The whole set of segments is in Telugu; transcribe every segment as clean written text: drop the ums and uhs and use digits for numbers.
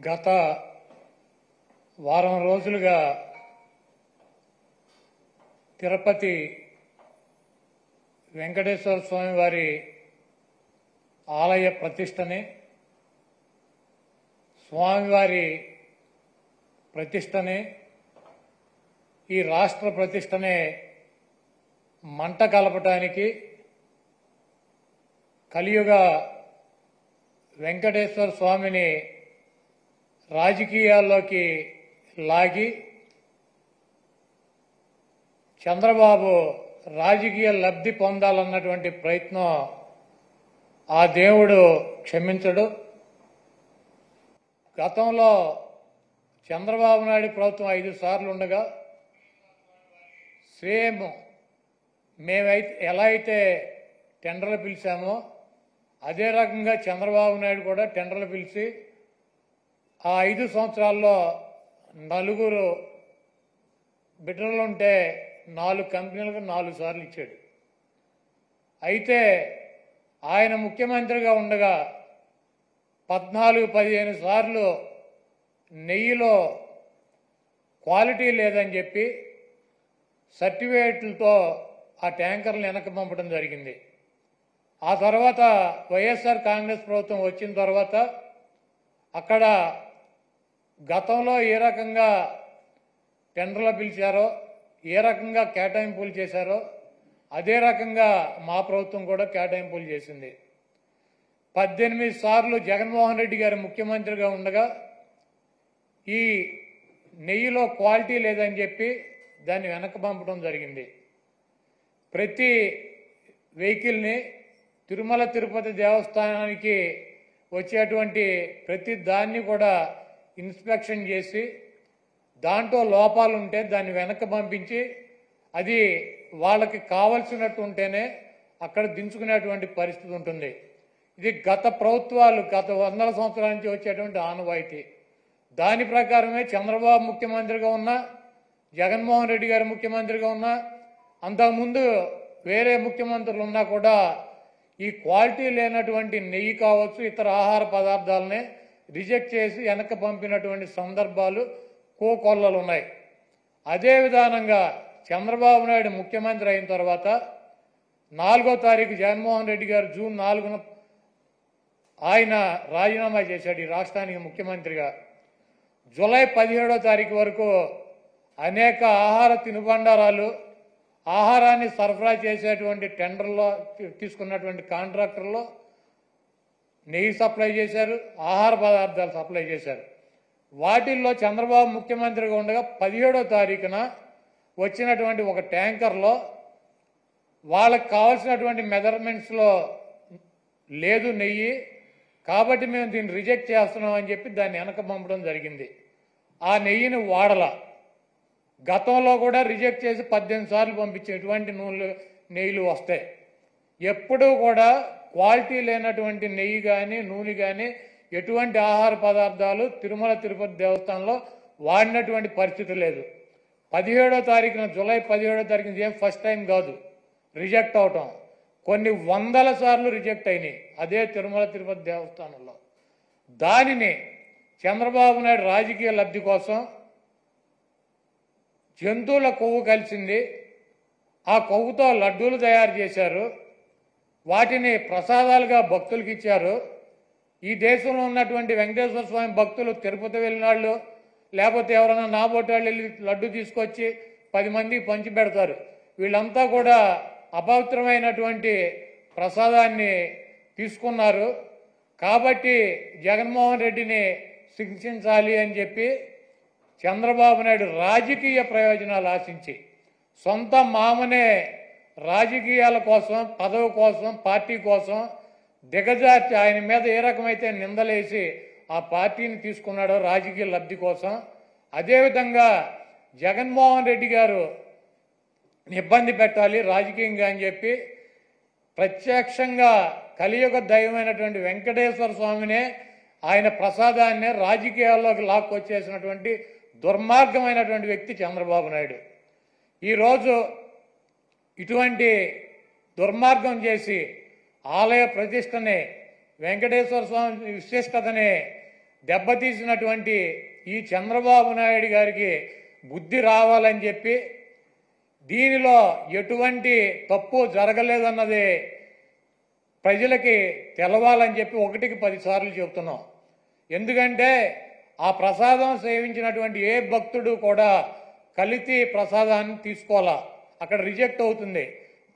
గత వారం రోజులుగా తిరుపతి వెంకటేశ్వర స్వామి వారి ఆలయ ప్రతిష్టని, స్వామివారి ప్రతిష్టని, ఈ రాష్ట్ర ప్రతిష్టనే మంట కలపటానికి కలియుగ వెంకటేశ్వర స్వామిని రాజకీయాల్లోకి లాగి చంద్రబాబు రాజకీయ లబ్ధి పొందాలన్నటువంటి ప్రయత్నం ఆ దేవుడు క్షమించడు. గతంలో చంద్రబాబు నాయుడు ప్రభుత్వం 5 సార్లు ఉండగా సేమ్ మేమైతే ఎలా అయితే టెండర్లు పిలిచామో అదే రకంగా చంద్రబాబు నాయుడు కూడా టెండర్లు పిలిచి ఆ 5 సంవత్సరాల్లో 4 బిడ్డలుంటే 4 కంపెనీలకు 4 సార్లు ఇచ్చాడు. అయితే ఆయన ముఖ్యమంత్రిగా ఉండగా 14-15 సార్లు నెయ్యిలో క్వాలిటీ లేదని చెప్పి సర్టిఫికేట్లతో ఆ ట్యాంకర్లు వెనక్కి పంపడం జరిగింది. ఆ తర్వాత వైఎస్ఆర్ కాంగ్రెస్ ప్రభుత్వం వచ్చిన తర్వాత అక్కడ గతంలో ఏ రకంగా టెండర్లు పిలిచారో, ఏ రకంగా కేటాయింపులు చేశారో అదే రకంగా మా ప్రభుత్వం కూడా కేటాయింపులు చేసింది. 18 సార్లు జగన్మోహన్ రెడ్డి గారు ముఖ్యమంత్రిగా ఉండగా ఈ నెయ్యిలో క్వాలిటీ లేదని చెప్పి దాన్ని వెనక్కి పంపడం జరిగింది. ప్రతి వెహికల్ని తిరుమల తిరుపతి దేవస్థానానికి వచ్చేటువంటి ప్రతి దాన్ని కూడా ఇన్స్పెక్షన్ చేసి దాంట్లో లోపాలు ఉంటే దాన్ని వెనక్కి పంపించి అది వాళ్ళకి కావలసినట్టు ఉంటేనే అక్కడ దించుకునేటువంటి పరిస్థితి ఉంటుంది. ఇది గత ప్రభుత్వాలు గత 100 సంవత్సరాల నుంచి వచ్చేటువంటి ఆనవాయితీ. దాని ప్రకారమే చంద్రబాబు ముఖ్యమంత్రిగా ఉన్నా, జగన్మోహన్ రెడ్డి గారు ముఖ్యమంత్రిగా ఉన్నా, అంతకుముందు వేరే ముఖ్యమంత్రులు ఉన్నా కూడా ఈ క్వాలిటీ లేనటువంటి నెయ్యి కావచ్చు, ఇతర ఆహార పదార్థాలనే రిజెక్ట్ చేసి వెనక్కి పంపినటువంటి సందర్భాలు కోకొల్లలు ఉన్నాయి. అదే విధానంగా చంద్రబాబు నాయుడు ముఖ్యమంత్రి అయిన తర్వాత 4వ తారీఖు జగన్మోహన్ రెడ్డి గారు జూన్ 4న ఆయన రాజీనామా చేశాడు ఈ రాష్ట్రానికి ముఖ్యమంత్రిగా. జూలై 17వ తారీఖు వరకు అనేక ఆహార తినుబండారాలు, ఆహారాన్ని సరఫరా చేసేటువంటి టెండర్లో తీసుకున్నటువంటి కాంట్రాక్టర్లో నెయ్యి సప్లై చేశారు, ఆహార పదార్థాలు సప్లై చేశారు. వాటిల్లో చంద్రబాబు ముఖ్యమంత్రిగా ఉండగా 17వ తారీఖున వచ్చినటువంటి ఒక ట్యాంకర్లో వాళ్ళకి కావాల్సినటువంటి మెజర్మెంట్స్లో లేదు నెయ్యి, కాబట్టి మేము దీన్ని రిజెక్ట్ చేస్తున్నాం అని చెప్పి దాన్ని వెనక పంపడం జరిగింది. ఆ నెయ్యిని వాడల గతంలో కూడా రిజెక్ట్ చేసి 18 సార్లు పంపించే ఎటువంటి నెయ్యిలు వస్తాయి. ఎప్పుడూ కూడా క్వాలిటీ లేనటువంటి నెయ్యి కానీ నూనె కానీ ఎటువంటి ఆహార పదార్థాలు తిరుమల తిరుపతి దేవస్థానంలో వాడినటువంటి పరిస్థితి లేదు. 17వ తారీఖున జూలై 17వ తారీఖున ఏం ఫస్ట్ టైం కాదు రిజెక్ట్ అవటం, కొన్ని 100 సార్లు రిజెక్ట్ అయినాయి అదే తిరుమల తిరుపతి దేవస్థానంలో. దానిని చంద్రబాబు నాయుడు రాజకీయ లబ్ధి కోసం జంతువుల కొవ్వు కలిసింది, ఆ కొవ్వుతో లడ్డూలు తయారు చేశారు, వాటిని ప్రసాదాలుగా భక్తులకు ఇచ్చారు. ఈ దేశంలో ఉన్నటువంటి వెంకటేశ్వర స్వామి భక్తులు తిరుపతి వెళ్ళినాళ్ళు లేకపోతే ఎవరైనా నాబోటాళ్ళు వెళ్ళి లడ్డు తీసుకొచ్చి 10 మందికి పంచి పెడతారు. వీళ్ళంతా కూడా అపవిత్రమైనటువంటి ప్రసాదాన్ని తీసుకున్నారు. కాబట్టి జగన్మోహన్ రెడ్డిని శిక్షించాలి అని చెప్పి చంద్రబాబు నాయుడు రాజకీయ ప్రయోజనాలు ఆశించి సొంత మామనే రాజకీయాల కోసం, పదవి కోసం, పార్టీ కోసం దిగజార్చి ఆయన మీద ఏ రకమైతే నిందలేసి ఆ పార్టీని తీసుకున్నాడో రాజకీయ లబ్ధి కోసం, అదేవిధంగా జగన్మోహన్ రెడ్డి గారు ఇబ్బంది పెట్టాలి రాజకీయంగా అని చెప్పి ప్రత్యక్షంగా కలియుగ దైవమైనటువంటి వెంకటేశ్వర స్వామినే ఆయన ప్రసాదాన్నే రాజకీయాల్లోకి లాక్కొచ్చేసినటువంటి దుర్మార్గమైనటువంటి వ్యక్తి చంద్రబాబు నాయుడు. ఈరోజు ఇటువంటి దుర్మార్గం చేసి ఆలయ ప్రతిష్టని, వెంకటేశ్వర స్వామి విశిష్టతని దెబ్బతీసినటువంటి ఈ చంద్రబాబు నాయుడు గారికి బుద్ధి రావాలని చెప్పి దీనిలో ఎటువంటి తప్పు జరగలేదన్నది ప్రజలకి తెలవాలని చెప్పి 1కి 10 సార్లు చెబుతున్నాం. ఎందుకంటే ఆ ప్రసాదం సేవించినటువంటి ఏ భక్తుడు కూడా కల్తీ ప్రసాదాన్ని తీసుకోవాలా, అక్కడ రిజెక్ట్ అవుతుంది.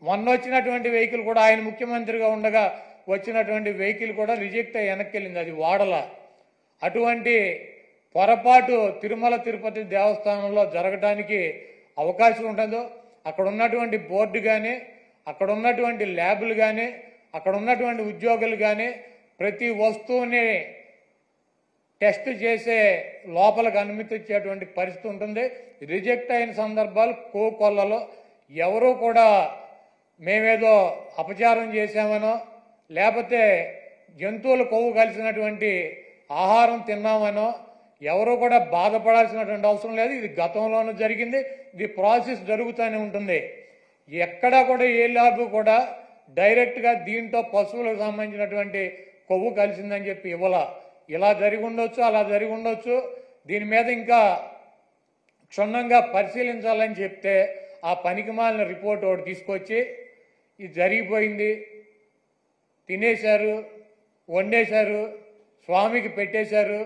మొన్న వచ్చినటువంటి వెహికల్ కూడా ఆయన ముఖ్యమంత్రిగా ఉండగా వచ్చినటువంటి వెహికల్ కూడా రిజెక్ట్ అయ్యి వెనక్కి వెళ్ళింది, అది వాడల. అటువంటి పొరపాటు తిరుమల తిరుపతి దేవస్థానంలో జరగడానికి అవకాశం ఉంటుందో అక్కడ ఉన్నటువంటి బోర్డు కానీ, అక్కడ ఉన్నటువంటి ల్యాబులు కానీ, అక్కడ ఉన్నటువంటి ఉద్యోగులు కానీ ప్రతి వస్తువుని టెస్ట్ చేసే లోపలికి అనుమతి ఇచ్చేటువంటి పరిస్థితి ఉంటుంది. రిజెక్ట్ అయిన సందర్భాలు కోకొల్లలో ఎవరూ కూడా మేమేదో అపచారం చేశామనో లేకపోతే జంతువులు కొవ్వు కలిసినటువంటి ఆహారం తిన్నామనో ఎవరూ కూడా బాధపడాల్సినటువంటి అవసరం లేదు. ఇది గతంలోనూ జరిగింది, ఇది ప్రాసెస్ జరుగుతూనే ఉంటుంది. ఎక్కడా కూడా ఏ ల్యాబ్ కూడా డైరెక్ట్గా దీంట్లో పశువులకు సంబంధించినటువంటి కొవ్వు కలిసిందని చెప్పి ఇవ్వాల. ఇలా జరిగి ఉండొచ్చు, అలా జరిగి ఉండొచ్చు. దీని మీద ఇంకా క్షుణ్ణంగా పరిశీలించాలని చెప్తే ఆ పనికిమాలిన రిపోర్ట్ ఒకటి తీసుకొచ్చి ఇది జరిగిపోయింది, తినేశారు, వండేశారు, స్వామికి పెట్టేశారు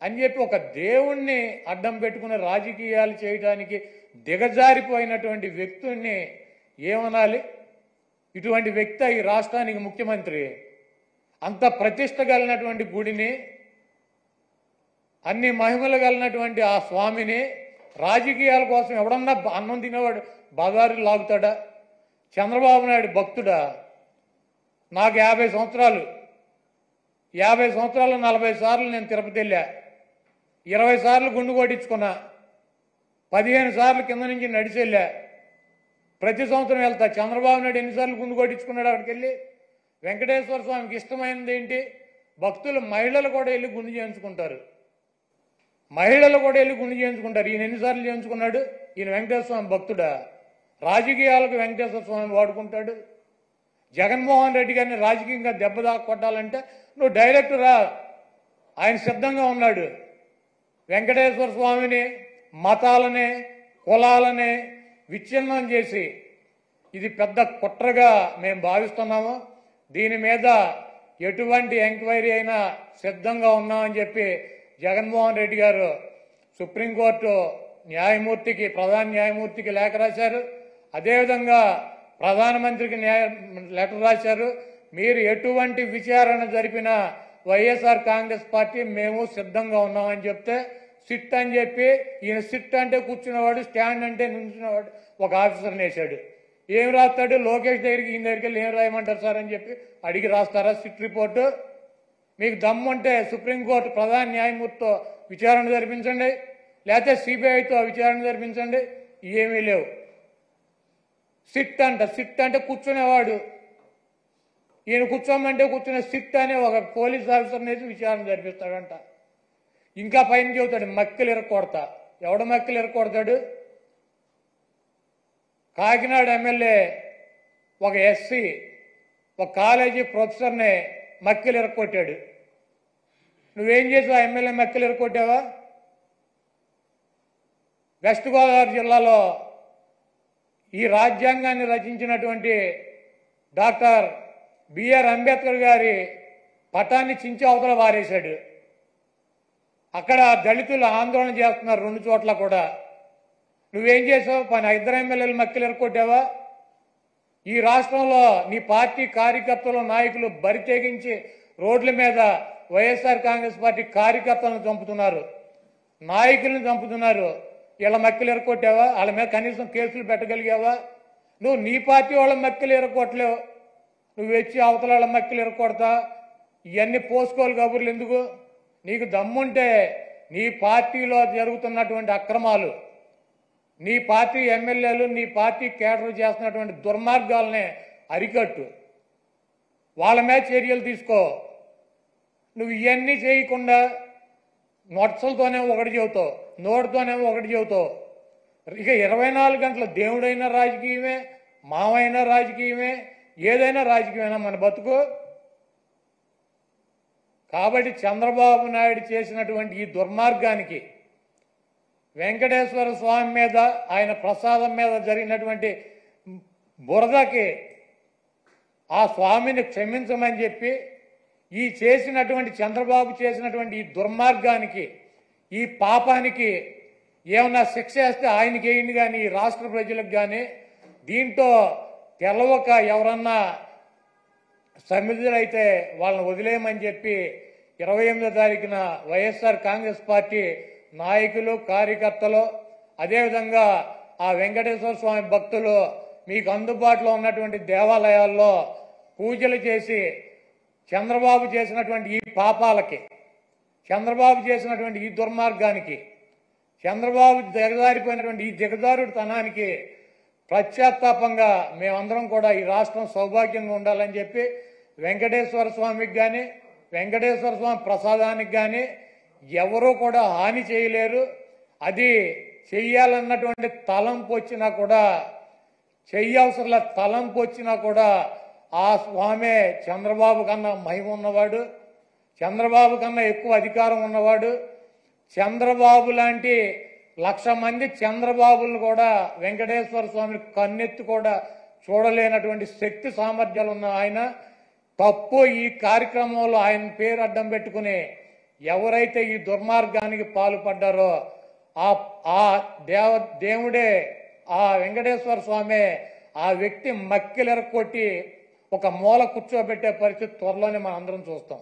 అని చెప్పి ఒక దేవుణ్ణి అడ్డం పెట్టుకుని రాజకీయాలు చేయడానికి దిగజారిపోయినటువంటి వ్యక్తుల్ని ఏమనాలి? ఇటువంటి వ్యక్తి ఈ రాష్ట్రానికి ముఖ్యమంత్రి. అంత ప్రతిష్ట కలిగినటువంటి గుడిని, అన్ని మహిమలు కలిగినటువంటి ఆ స్వామిని రాజకీయాల కోసం ఎవడన్నా అన్నం తినేవాడు బజారు లాగుతాడా? చంద్రబాబు నాయుడు భక్తుడా? నాకు 50 సంవత్సరాలు, 50 సంవత్సరాలు 40 సార్లు నేను తిరుపతి వెళ్ళా, 20 సార్లు గుండు కొట్టించుకున్నా, 15 సార్లు కింద నుంచి నడిచి వెళ్ళా, ప్రతి సంవత్సరం వెళ్తా. చంద్రబాబు నాయుడు ఎన్నిసార్లు గుండు కొట్టించుకున్నాడు అక్కడికి వెళ్ళి? వెంకటేశ్వర స్వామికి ఇష్టమైనది ఏంటి? భక్తులు మహిళలు కూడా వెళ్ళి గుండు చేయించుకుంటారు, మహిళలు కూడా వెళ్ళి గుండు చేయించుకుంటారు. ఈయన ఎన్నిసార్లు చేయించుకున్నాడు? ఈయన వెంకటేశ్వర స్వామి భక్తుడా? రాజకీయాలకు వెంకటేశ్వర స్వామి వాడుకుంటాడు. జగన్మోహన్ రెడ్డి గారిని రాజకీయంగా దెబ్బ కొట్టాలంటే నువ్వు డైరెక్ట్ రా, ఆయన సిద్ధంగా ఉన్నాడు. వెంకటేశ్వర స్వామిని, మతాలని, కులాలని విచ్ఛిన్నం చేసి ఇది పెద్ద కుట్రగా మేము భావిస్తున్నాము. దీని మీద ఎటువంటి ఎంక్వైరీ అయినా సిద్ధంగా ఉన్నామని చెప్పి జగన్మోహన్ రెడ్డి గారు సుప్రీంకోర్టు న్యాయమూర్తికి, ప్రధాన న్యాయమూర్తికి లేఖ రాశారు. అదేవిధంగా ప్రధానమంత్రికి లెటర్ రాశారు. మీరు ఎటువంటి విచారణ జరిపినా వైఎస్ఆర్ కాంగ్రెస్ పార్టీ మేము సిద్ధంగా ఉన్నామని చెప్తే సిట్ అని చెప్పి ఈయన సిట్ అంటే కూర్చున్నవాడు, స్టాండ్ అంటే నుంచున్నవాడు ఒక ఆఫీసర్ని వేశాడు. ఏం రాస్తాడు? లోకేష్ దగ్గరికి, ఈయన దగ్గరికి వెళ్ళి ఏం రాయమంటారు సార్ అని చెప్పి అడిగి రాస్తారా సిట్ రిపోర్టు? మీకు దమ్ముంటే సుప్రీంకోర్టు ప్రధాన న్యాయమూర్తితో విచారణ జరిపించండి, లేకపోతే సిబిఐతో విచారణ జరిపించండి. ఏమీ లేవు. సిట్ అంటే కూర్చునేవాడు, ఈయన కూర్చోమంటే కూర్చునే సిట్ అనే ఒక పోలీస్ ఆఫీసర్ వేసి విచారణ జరిపిస్తాడంట. ఇంకా పైన చెబుతాడు మక్కలు ఇరక్కొడతా. ఎవడ మక్కలు ఇరక్కొడతాడు? కాకినాడ ఎమ్మెల్యే ఒక ఎస్సీ ఒక కాలేజీ ప్రొఫెసర్ని మక్కలు ఇరక్కొట్టాడు. నువ్వేం చేసావు? ఆ ఎమ్మెల్యే మక్కలు ఇరక్కొట్టావా? వెస్ట్ గోదావరి జిల్లాలో ఈ రాజ్యాంగాన్ని రచించినటువంటి డాక్టర్ బిఆర్ అంబేద్కర్ గారి పటాన్ని చించి అవతల వారేశాడు. అక్కడ దళితులు ఆందోళన చేస్తున్నారు 2 చోట్ల కూడా. నువ్వేం చేసావు? 2 ఎమ్మెల్యేలు మక్కలు ఎరకొట్టావా? ఈ రాష్ట్రంలో నీ పార్టీ కార్యకర్తలు, నాయకులు బరి తెగించి రోడ్ల మీద వైఎస్ఆర్ కాంగ్రెస్ పార్టీ కార్యకర్తలను చంపుతున్నారు, నాయకులను చంపుతున్నారు. వీళ్ళ మక్కలు ఎరకొట్టావా? వాళ్ళ మీద కనీసం కేసులు పెట్టగలిగావా? నువ్వు నీ పార్టీ వాళ్ళ మక్కలు ఎరకొట్టలేవు, నువ్వు వచ్చి అవతల వాళ్ళ మక్కలు ఎరకొడతా. ఇవన్నీ పోసుకోవాలి కబుర్లు ఎందుకు? నీకు దమ్ముంటే నీ పార్టీలో జరుగుతున్నటువంటి అక్రమాలు, నీ పార్టీ ఎమ్మెల్యేలు, నీ పార్టీ కేడర్ చేస్తున్నటువంటి దుర్మార్గాలనే అరికట్టు, వాళ్ళ మీద చర్యలు తీసుకో. నువ్వు ఇవన్నీ చేయకుండా నొట్సలతోనేమో ఒకటి చెబుతావు, నోటితోనేమో ఒకటి చెబుతావు. ఇక 24 గంటల దేవుడైనా రాజకీయమే, మావైనా రాజకీయమే, ఏదైనా రాజకీయమైనా మన బతుకు. కాబట్టి చంద్రబాబు నాయుడు చేసినటువంటి ఈ దుర్మార్గానికి వెంకటేశ్వర స్వామి మీద ఆయన ప్రసాదం మీద జరిగినటువంటి బురదకి ఆ స్వామిని క్షమించమని చెప్పి ఈ చేసినటువంటి చంద్రబాబు చేసినటువంటి ఈ దుర్మార్గానికి ఈ పాపానికి ఏమన్నా శిక్ష వేస్తే ఆయనకి వేయండి కానీ ఈ రాష్ట్ర ప్రజలకు కానీ దీంట్లో తెలవక ఎవరన్నా సమిధులైతే వాళ్ళని వదిలేయమని చెప్పి 28వ తారీఖున వైఎస్ఆర్ కాంగ్రెస్ పార్టీ నాయకులు కార్యకర్తలు అదేవిధంగా ఆ వెంకటేశ్వర స్వామి భక్తులు మీకు అందుబాటులో ఉన్నటువంటి దేవాలయాల్లో పూజలు చేసి చంద్రబాబు చేసినటువంటి ఈ పాపాలకి చంద్రబాబు చేసినటువంటి ఈ దుర్మార్గానికి చంద్రబాబు దిగజారిపోయినటువంటి ఈ దిగజారుడుతనానికి పశ్చాత్తాపంగా మేమందరం కూడా ఈ రాష్ట్రం సౌభాగ్యంగా ఉండాలని చెప్పి వెంకటేశ్వర స్వామికి కానీ వెంకటేశ్వర స్వామి ప్రసాదానికి కానీ ఎవరూ కూడా హాని చేయలేరు. అది చెయ్యాలన్నటువంటి తలంపు వచ్చినా కూడా చెయ్యవసరంలా తలంపు వచ్చినా కూడా ఆ స్వామే చంద్రబాబు కన్నా మహిమ ఉన్నవాడు, చంద్రబాబు కన్నా ఎక్కువ అధికారం ఉన్నవాడు. చంద్రబాబు లాంటి 1,00,000 మంది చంద్రబాబులను కూడా వెంకటేశ్వర స్వామిని కన్నెత్తి కూడా చూడలేనటువంటి శక్తి సామర్థ్యాలు ఉన్న ఆయన తప్పు ఈ కార్యక్రమంలో ఆయన పేరు అడ్డం పెట్టుకుని ఎవరైతే ఈ దుర్మార్గానికి పాల్పడ్డారో ఆ దేవుడే ఆ వెంకటేశ్వర స్వామి ఆ వ్యక్తి మక్కిలెరకొట్టి ఒక మూల కూర్చోబెట్టే పరిస్థితి త్వరలోనే మనం అందరం చూస్తాం.